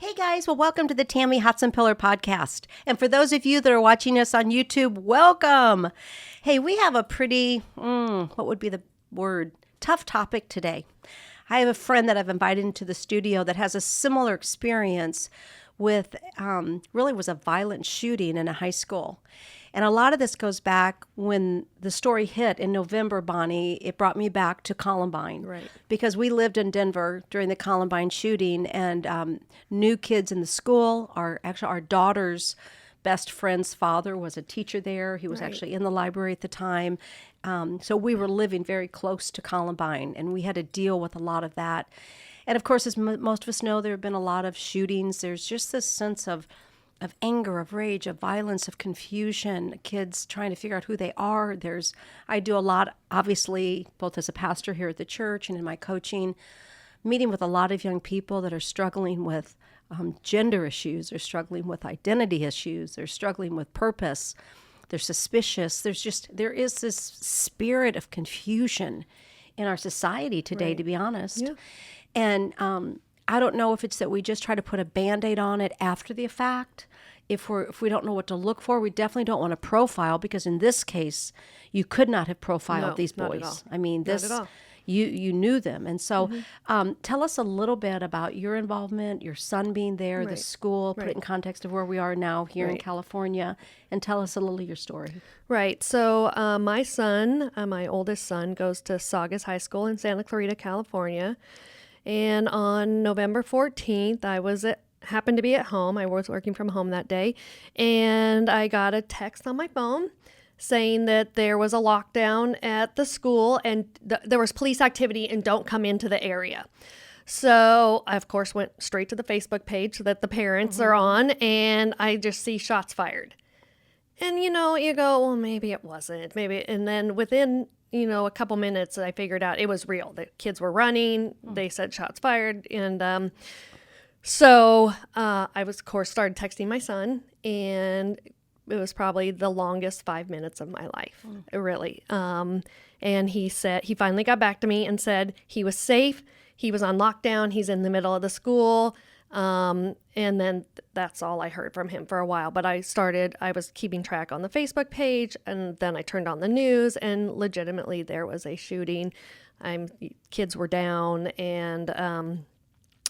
Hey guys, well, welcome to the Tammy Hotson Pillar podcast. And for those of you that are watching us on YouTube, welcome. Hey, we have a pretty, what would be the word? Tough topic today. I have a friend that I've invited into the studio that has a similar experience with, really was a violent shooting in a high school. And a lot of this goes back when the story hit in November, Bonnie. It brought me back to Columbine. Right. Because we lived in Denver during the Columbine shooting and knew kids in the school. Our daughter's best friend's father was a teacher there. He was actually in the library at the time. So we were living very close to Columbine, and we had to deal with a lot of that. And of course, as most of us know, there have been a lot of shootings. There's just this sense of anger, of rage, of violence, of confusion, kids trying to figure out who they are. I do a lot, obviously, both as a pastor here at the church and in my coaching, meeting with a lot of young people that are struggling with gender issues, they're struggling with identity issues, they're struggling with purpose, they're suspicious. There is this spirit of confusion in our society today, to be honest. Yeah. And I don't know if it's that we just try to put a Band-Aid on it after the fact. If we don't know what to look for, we definitely don't want to profile, because in this case, you could not have profiled these boys. Not at all. I mean, Not at all. You knew them. And so tell us a little bit about your involvement, your son being there, the school, put it in context of where we are now here in California, and tell us a little of your story. Right. So my son, my oldest son, goes to Saugus High School in Santa Clarita, California. And on November 14th, happened to be at home. I was working from home that day. And I got a text on my phone saying that there was a lockdown at the school and there was police activity and don't come into the area. So I, of course, went straight to the Facebook page that the parents are on, and I just see shots fired. And, you go, well, maybe it wasn't. And then within, a couple minutes, I figured out it was real. The kids were running. They said shots fired. And so I was, of course, started texting my son, and it was probably the longest 5 minutes of my life, really. And he finally got back to me and said he was safe. He was on lockdown. He's in the middle of the school. And then that's all I heard from him for a while. But I was keeping track on the Facebook page, and then I turned on the news, and legitimately there was a shooting. Kids were down, and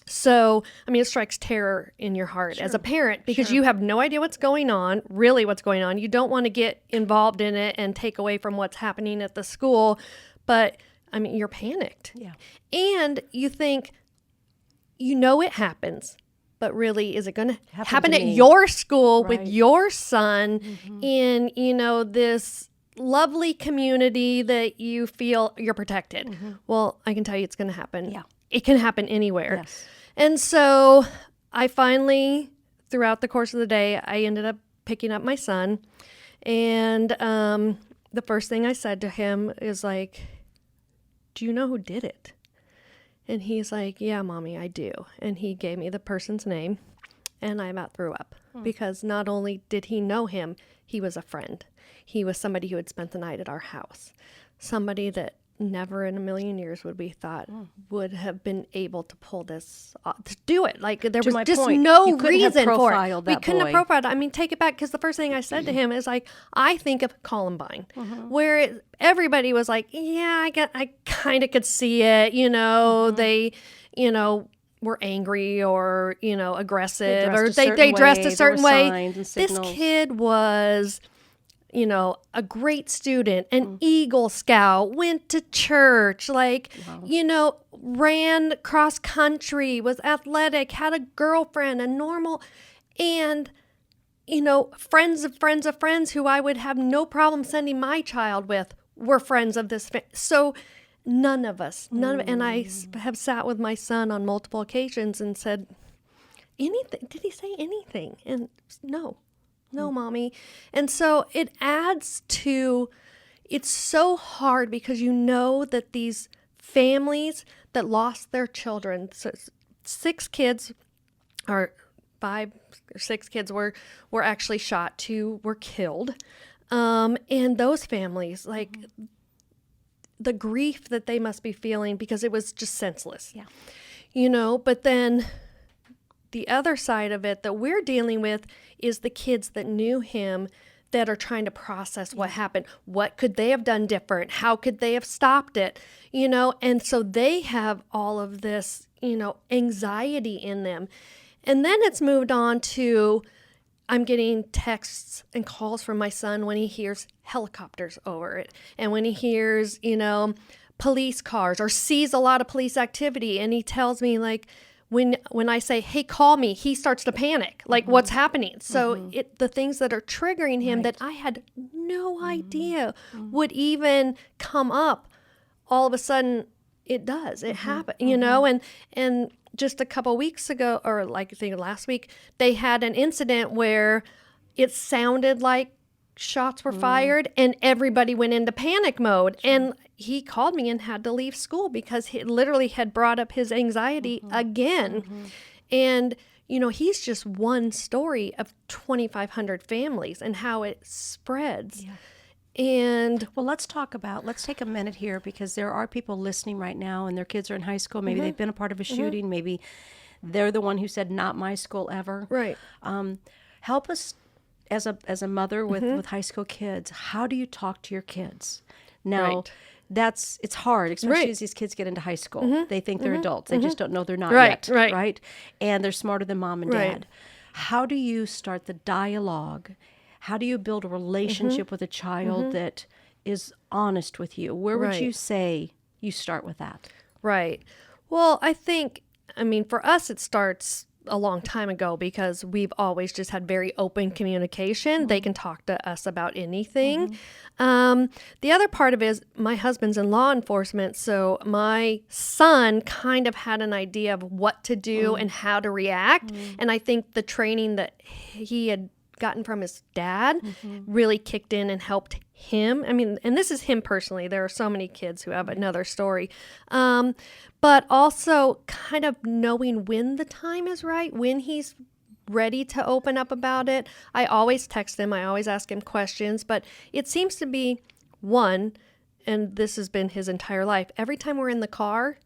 so, it strikes terror in your heart as a parent, because you have no idea what's going on. You don't want to get involved in it and take away from what's happening at the school, but you're panicked. Yeah. And you think, it happens, but really, is it going to happen at your school with your son in, this lovely community that you feel you're protected? Well, I can tell you it's going to happen. Yeah. It can happen anywhere. Yes. And so I finally, throughout the course of the day, I ended up picking up my son. And the first thing I said to him is like, do you know who did it? And he's like, yeah, Mommy, I do. And he gave me the person's name, and I about threw up. Because not only did he know him, he was a friend. He was somebody who had spent the night at our house. Somebody that never in a million years would we thought would have been able to pull this off, to do it. Like, there was just no reason for it. We couldn't have profiled. Take it back, because the first thing I said to him is like, I think of Columbine, where everybody was like, yeah, I kind of could see it. They, were angry or, aggressive, or they dressed a certain way. This kid was, a great student, an Eagle Scout, went to church, ran cross country, was athletic, had a girlfriend, a normal, and, friends of friends of friends who I would have no problem sending my child with were friends of this. So none of us, and I have sat with my son on multiple occasions and said, anything, did he say anything? And no, Mommy. And so it adds to, it's so hard, because that these families that lost their children, so 6 kids, or 5 or 6 kids were actually shot, 2 were killed. And those families, the grief that they must be feeling, because it was just senseless. Yeah. But then the other side of it that we're dealing with is the kids that knew him that are trying to process what happened. What could they have done different? How could they have stopped it? And so they have all of this, anxiety in them. And then it's moved on to I'm getting texts and calls from my son when he hears helicopters over it and when he hears, police cars or sees a lot of police activity. And he tells me like, when I say, hey, call me, he starts to panic, like what's happening. So the things that are triggering him that I had no idea would even come up, all of a sudden it does. It happened, and just a couple weeks ago, or like I think last week, they had an incident where it sounded like shots were fired and everybody went into panic mode. And he called me and had to leave school because he literally had brought up his anxiety again. And, he's just one story of 2,500 families and how it spreads. Yeah. And well, let's take a minute here because there are people listening right now and their kids are in high school. Maybe they've been a part of a shooting. Maybe they're the one who said, not my school ever. Right. Help us as a mother with high school kids. How do you talk to your kids? Now, it's hard, especially as these kids get into high school. They think they're adults. They just don't know they're not yet. Right. And they're smarter than mom and dad. How do you start the dialogue? How do you build a relationship with a child that is honest with you? Where would you say you start with that? Right. Well, for us, it starts a long time ago because we've always just had very open communication. They can talk to us about anything. The other part of it is my husband's in law enforcement, so my son kind of had an idea of what to do and how to react. And I think the training that he had gotten from his dad really kicked in and helped him. And this is him personally. There are so many kids who have another story. But also kind of knowing when the time is right, when he's ready to open up about it. I always text him. I always ask him questions. But it seems to be one, and this has been his entire life, every time we're in the car,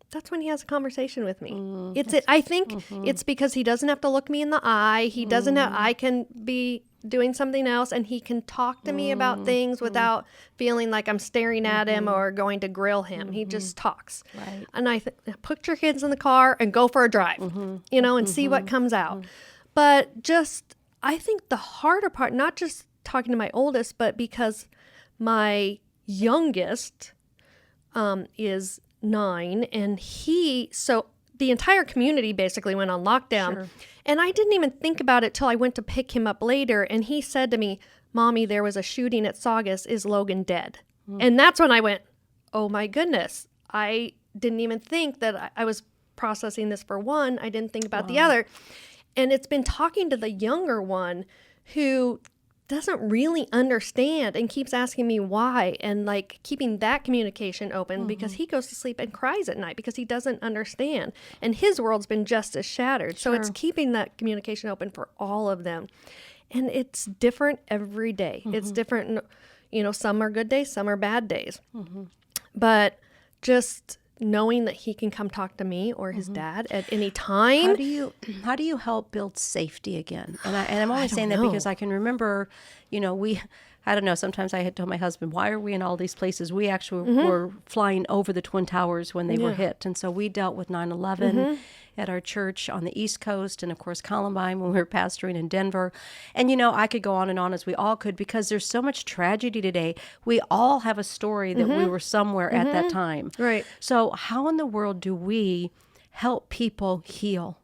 that's when he has a conversation with me. I think it's because he doesn't have to look me in the eye. He doesn't have, I can be doing something else and he can talk to me about things without feeling like I'm staring at him or going to grill him. He just talks. Right. And put your kids in the car and go for a drive, and see what comes out. But I think the harder part, not just talking to my oldest, but because my youngest is 9 and so the entire community basically went on lockdown. Sure. And I didn't even think about it till I went to pick him up later. And he said to me, Mommy, there was a shooting at Saugus. Is Logan dead? And that's when I went, oh my goodness. I didn't even think that I was processing this for one. I didn't think about the other. And it's been talking to the younger one who doesn't really understand and keeps asking me why, and like keeping that communication open because he goes to sleep and cries at night because he doesn't understand, and his world's been just as shattered. So it's keeping that communication open for all of them, and it's different every day. It's different, some are good days, some are bad days, but just knowing that he can come talk to me or his dad at any time. How do you help build safety again? And I'm only saying that because I can remember, I don't know, sometimes I had told my husband, why are we in all these places? We actually were flying over the Twin Towers when they were hit. And so we dealt with 9/11 at our church on the East Coast, and of course Columbine when we were pastoring in Denver. And I could go on as we all could, because there's so much tragedy today. We all have a story that we were somewhere at that time. Right. So how in the world do we help people heal?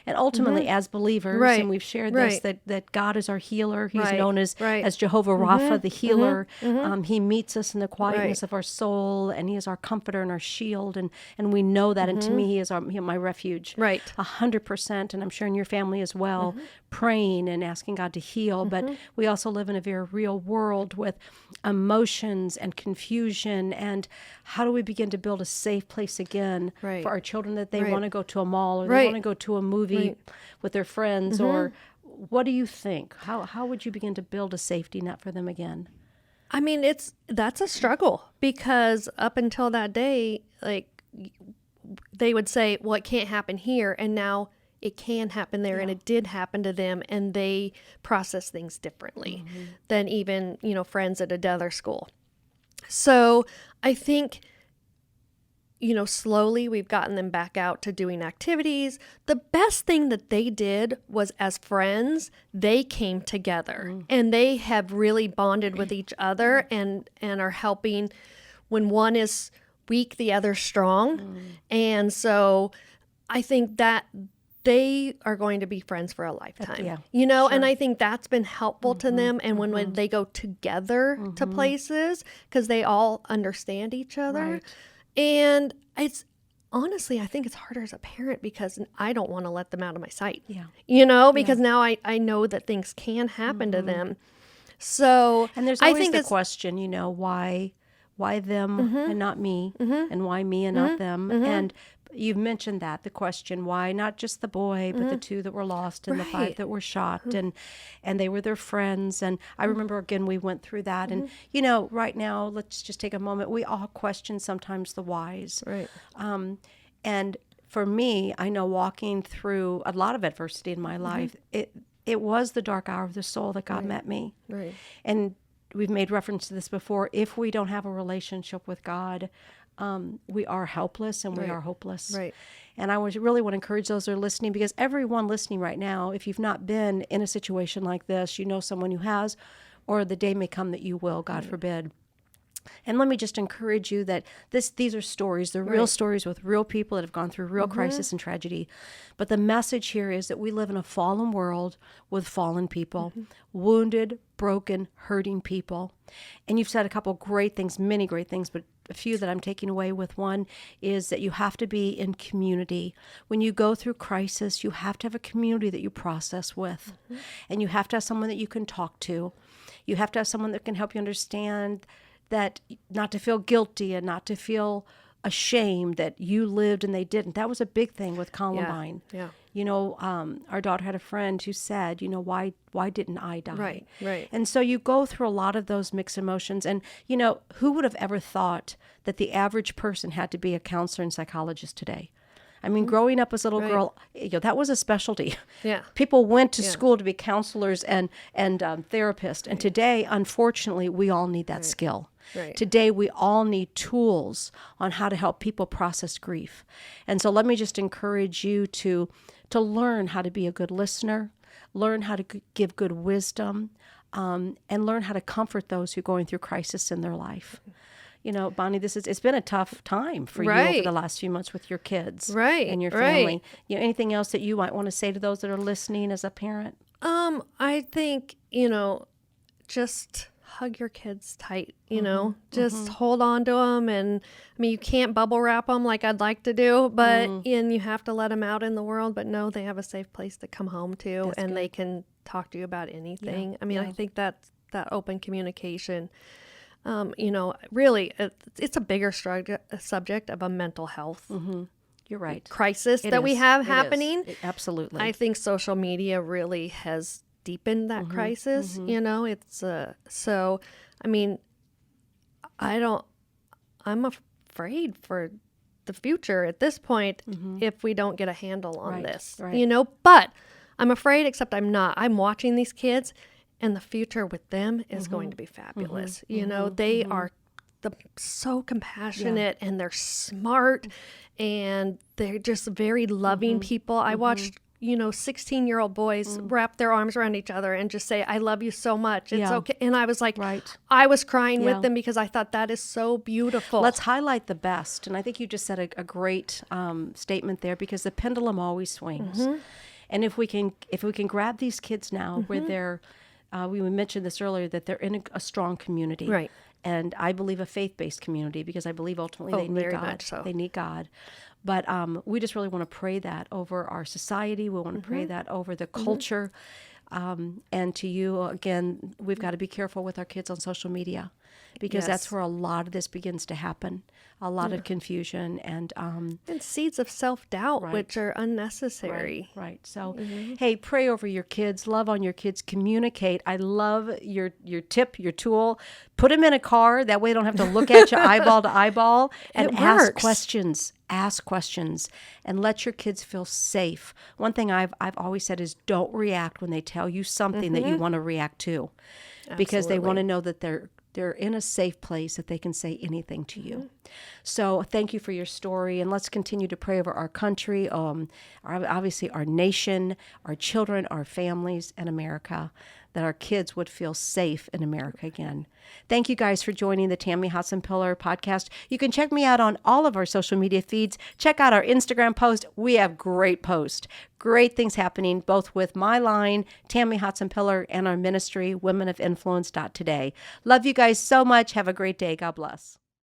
And ultimately, as believers, and we've shared this, that God is our healer. He's known as Jehovah Rapha, the healer. He meets us in the quietness of our soul, and he is our comforter and our shield. And we know that. And to me, he is my refuge. Right. 100%. And I'm sure in your family as well, praying and asking God to heal. But we also live in a very real world with emotions and confusion. And how do we begin to build a safe place again for our children, that they want to go to a mall or they want to go to a movie with their friends? Or what do you think? How would you begin to build a safety net for them again? That's a struggle, because up until that day, like they would say, well, it can't happen here. And now it can happen there, and it did happen to them, and they process things differently than even, friends at another school. So I think, slowly we've gotten them back out to doing activities. The best thing that they did was, as friends, they came together and they have really bonded with each other and are helping. When one is weak, the other's strong. And so I think that they are going to be friends for a lifetime, and I think that's been helpful to them. And when they go together to places, because they all understand each other. Right. And it's honestly, I think it's harder as a parent because I don't want to let them out of my sight, because now I know that things can happen to them. So and there's always the question, why them and not me, and why me and not them. And you've mentioned the question, why not just the boy, but the 2 that were lost and the 5 that were shot, and they were their friends. And I remember, again, we went through that. And, right now, let's just take a moment. We all question sometimes the whys. Right. And for me, I know walking through a lot of adversity in my life, it was the dark hour of the soul that God met me. Right. And we've made reference to this before. If we don't have a relationship with God, we are helpless and we are hopeless. Right. And I really want to encourage those that are listening, because everyone listening right now, if you've not been in a situation like this, someone who has, or the day may come that you will, God forbid. And let me just encourage you that these are stories. They're real stories with real people that have gone through real crisis and tragedy. But the message here is that we live in a fallen world with fallen people, wounded, broken, hurting people. And you've said a couple great things, many great things, but a few that I'm taking away with. One is that you have to be in community. When you go through crisis, you have to have a community that you process with. And you have to have someone that you can talk to. You have to have someone that can help you understand that, not to feel guilty and not to feel ashamed that you lived and they didn't. That was a big thing with Columbine. Yeah. Our daughter had a friend who said, why didn't I die? Right. And so you go through a lot of those mixed emotions. And, who would have ever thought that the average person had to be a counselor and psychologist today? I mean, growing up as a little girl, that was a specialty. Yeah. People went to school to be counselors and therapists. And today, unfortunately, we all need that skill. Right. Today, we all need tools on how to help people process grief. And so let me just encourage you to learn how to be a good listener, learn how to give good wisdom, and learn how to comfort those who are going through crisis in their life. Bonnie, it's been a tough time for you over the last few months with your kids and your family. Anything else that you might want to say to those that are listening as a parent? I think, just hug your kids tight, just hold on to them. And I mean, you can't bubble wrap them like I'd like to do, but and you have to let them out in the world, but know they have a safe place to come home to. That's and good. They can talk to you about anything. Yeah, I mean, I think that open communication, really, it's a bigger subject of a mental health You're right. crisis It that we is. have It is. happening. Absolutely. I think social media really has deepened that crisis. It's so. I mean, I'm afraid for the future at this point if we don't get a handle on this. Right. But I'm afraid, except I'm not. I'm watching these kids. And the future with them is going to be fabulous. They are so compassionate and they're smart and they're just very loving people. I watched, 16-year-old boys wrap their arms around each other and just say, I love you so much. It's okay. And I was like, I was crying with them because I thought that is so beautiful. Let's highlight the best. And I think you just said a great statement there, because the pendulum always swings. And if we can grab these kids now where they're, we mentioned this earlier, that they're in a strong community. Right. And I believe a faith-based community, because I believe ultimately they need very God. much so. They need God. But we just really want to pray that over our society. We want to pray that over the culture. And to you, again, we've got to be careful with our kids on social media, because that's where a lot of this begins to happen. A lot of confusion and seeds of self-doubt, which are unnecessary. Right. So, hey, pray over your kids, love on your kids, communicate. I love your tip, your tool. Put them in a car. That way they don't have to look at you eyeball to eyeball, and ask questions. ask questions, and let your kids feel safe. One thing I've always said is don't react when they tell you something that you want to react to, because they want to know that they're in a safe place, that they can say anything to you. So thank you for your story, and let's continue to pray over our country, obviously our nation, our children, our families, and America, that our kids would feel safe in America again. Thank you guys for joining the Tammy Hotson-Pillar podcast. You can check me out on all of our social media feeds. Check out our Instagram post. We have great posts, great things happening, both with my line, Tammy Hotson-Pillar, and our ministry, Women of Influence. Today. Love you guys so much. Have a great day. God bless.